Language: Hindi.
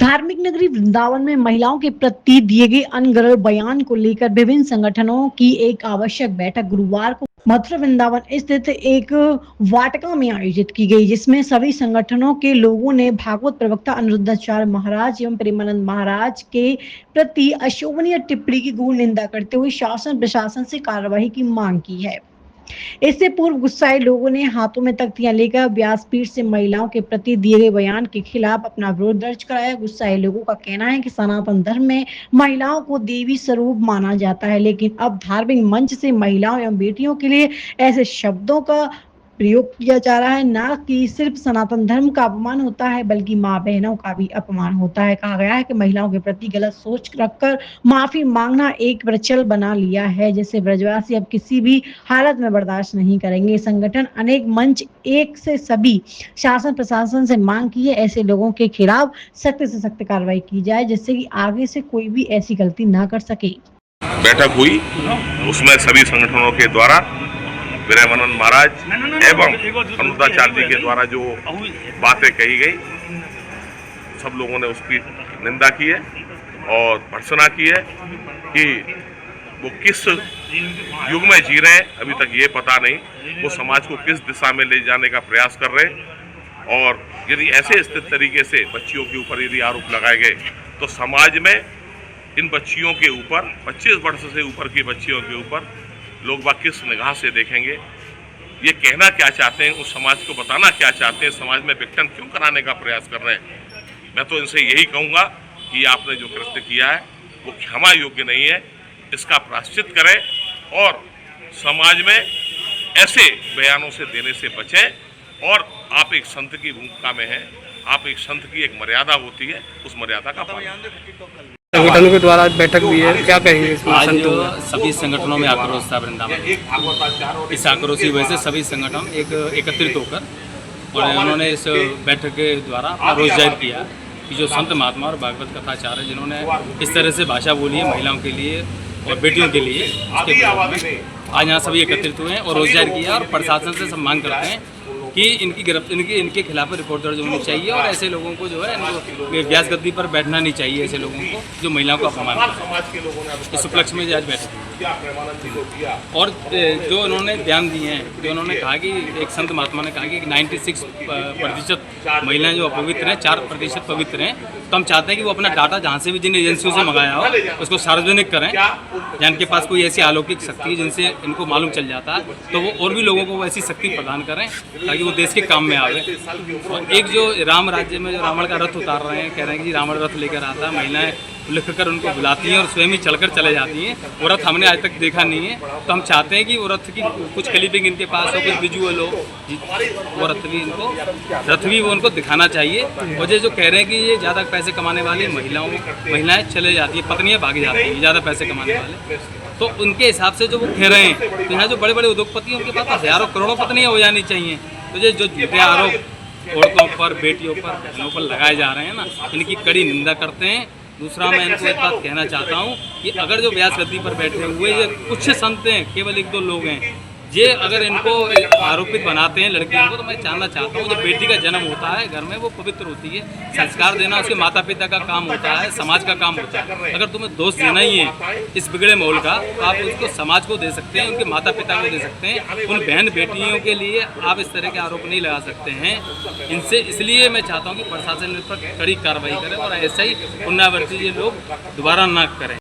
धार्मिक नगरी वृंदावन में महिलाओं के प्रति दिए गए अनगढ़ बयान को लेकर विभिन्न संगठनों की एक आवश्यक बैठक गुरुवार को मथुरा वृंदावन स्थित एक वाटिका में आयोजित की गई, जिसमें सभी संगठनों के लोगों ने भागवत प्रवक्ता अनिरुद्धाचार्य महाराज एवं प्रेमानंद महाराज के प्रति अशोभनीय टिप्पणी की घोर निंदा करते हुए शासन प्रशासन से कार्रवाई की मांग की है। इससे पूर्व गुस्साए लोगों ने हाथों में तख्तियां लेकर व्यासपीठ से महिलाओं के प्रति दिए गए बयान के खिलाफ अपना विरोध दर्ज कराया। गुस्साए लोगों का कहना है कि सनातन धर्म में महिलाओं को देवी स्वरूप माना जाता है, लेकिन अब धार्मिक मंच से महिलाओं एवं बेटियों के लिए ऐसे शब्दों का प्रयोग किया जा रहा है। न कि सिर्फ सनातन धर्म का अपमान होता है, बल्कि माँ बहनों का भी अपमान होता है। कहा गया है कि महिलाओं के प्रति गलत सोच रखकर माफी मांगना एक प्रचल बना लिया है, जिसे ब्रजवासी अब किसी भी हालत में बर्दाश्त नहीं करेंगे। संगठन अनेक मंच एक से सभी शासन प्रशासन से मांग की है, ऐसे लोगों के खिलाफ सख्त से सख्त कार्रवाई की जाए, जिससे कि आगे से कोई भी ऐसी गलती ना कर सके। बैठक हुई, उसमें सभी संगठनों के द्वारा प्रेमानंद महाराज एवं अनिरुद्धाचार्य जी के द्वारा जो बातें कही गई, सब लोगों ने उसकी निंदा की है और भर्त्सना की है कि वो किस युग में जी रहे हैं, अभी तक ये पता नहीं। वो समाज को किस दिशा में ले जाने का प्रयास कर रहे हैं, और यदि ऐसे स्थित तरीके से बच्चियों के ऊपर यदि आरोप लगाए गए तो समाज में इन बच्चियों के ऊपर, 25 वर्ष से ऊपर की बच्चियों के ऊपर लोग बाग किस निगाह से देखेंगे, ये कहना क्या चाहते हैं, उस समाज को बताना क्या चाहते हैं, समाज में विघटन क्यों कराने का प्रयास कर रहे हैं। मैं तो इनसे यही कहूँगा कि आपने जो कृत्य किया है वो क्षमा योग्य नहीं है, इसका प्रायश्चित करें और समाज में ऐसे बयानों से देने से बचें। और आप एक संत की भूमिका में हैं, आप एक संत की एक मर्यादा होती है, उस मर्यादा का पालन। संगठनों के द्वारा बैठक हुई है, क्या कहेंगे इसमें? आज सभी संगठनों में आक्रोश था वृंदावन। इस आक्रोश की वजह से सभी संगठन एकत्रित होकर और उन्होंने इस बैठक के द्वारा रोष जाहिर किया कि जो संत महात्मा और भागवत कथाचार्य जिन्होंने इस तरह से भाषा बोली है महिलाओं के लिए और बेटियों के लिए, उसके विरोध में आज यहाँ सभी एकत्रित हुए हैं और रोष जाहिर किया और प्रशासन से सब मांग करते हैं कि इनके खिलाफ रिपोर्ट दर्ज होनी चाहिए और ऐसे लोगों को जो है इनको व्यास गद्दी पर बैठना नहीं चाहिए, ऐसे लोगों को जो महिलाओं को अपमान करते हैं। इस उपलक्ष्य में आज बैठक और जो उन्होंने बयान दिए हैं, जो उन्होंने कहा कि एक संत महात्मा ने कहा कि 96% महिलाएं जो अपवित्र हैं, 4% पवित्र हैं। तो हम चाहते हैं कि वो अपना डाटा जहाँ से भी जिन एजेंसियों से मंगाया हो उसको सार्वजनिक करें, या इनके पास कोई ऐसी अलौकिक शक्ति है जिनसे इनको मालूम चल जाता है तो वो और भी लोगों को ऐसी शक्ति प्रदान करें ताकि वो देश के काम में आवे। और एक जो राम राज्य में जो रावण का रथ उतार रहे हैं, कह रहे हैं कि रावण रथ लेकर आता है, महिलाएं लिख कर उनको बुलाती हैं और स्वयं ही चलकर चले जाती हैं। वो रथ हमने आज तक देखा नहीं है, तो हम चाहते हैं कि वो रथ की कुछ क्लिपिंग इनके पास हो, कुछ विजुअल हो, वो रथ भी वो उनको दिखाना चाहिए। और जो कह रहे हैं कि ये ज़्यादा पैसे कमाने वाली महिलाएं चले जाती हैं, पत्नियाँ भाग जाती हैं ज़्यादा पैसे कमाने वाले, तो उनके हिसाब से जो वो कह रहे हैं, तो यहाँ जो बड़े बड़े उद्योगपति हैं उनके पास हज़ारों करोड़ों पत्नियाँ हो जानी चाहिए। तो ये जो झूठे आरोप औरतों पर, बेटियों पर, बहनों पर लगाए जा रहे हैं ना, इनकी कड़ी निंदा करते हैं। दूसरा, मैं इनको एक बात कहना चाहता हूँ कि अगर जो व्यास गद्दी पर बैठे हुए ये कुछ संत हैं, केवल 1-2 लोग हैं, ये अगर इनको आरोपित बनाते हैं लड़कियों को, तो मैं जानना चाहता हूँ जब बेटी का जन्म होता है घर में, वो पवित्र होती है, संस्कार देना उसके माता पिता का काम होता है, समाज का काम होता है। अगर तुम्हें दोष देना ही है इस बिगड़े माहौल का, तो आप उसको समाज को दे सकते हैं, उनके माता पिता को दे सकते हैं। उन बहन बेटियों के लिए आप इस तरह के आरोप नहीं लगा सकते हैं इनसे। इसलिए मैं चाहता हूँ कि प्रशासन इन पर कड़ी कार्रवाई करे और ऐसा ही पुनरावृत्ति ये लोग दोबारा न करें।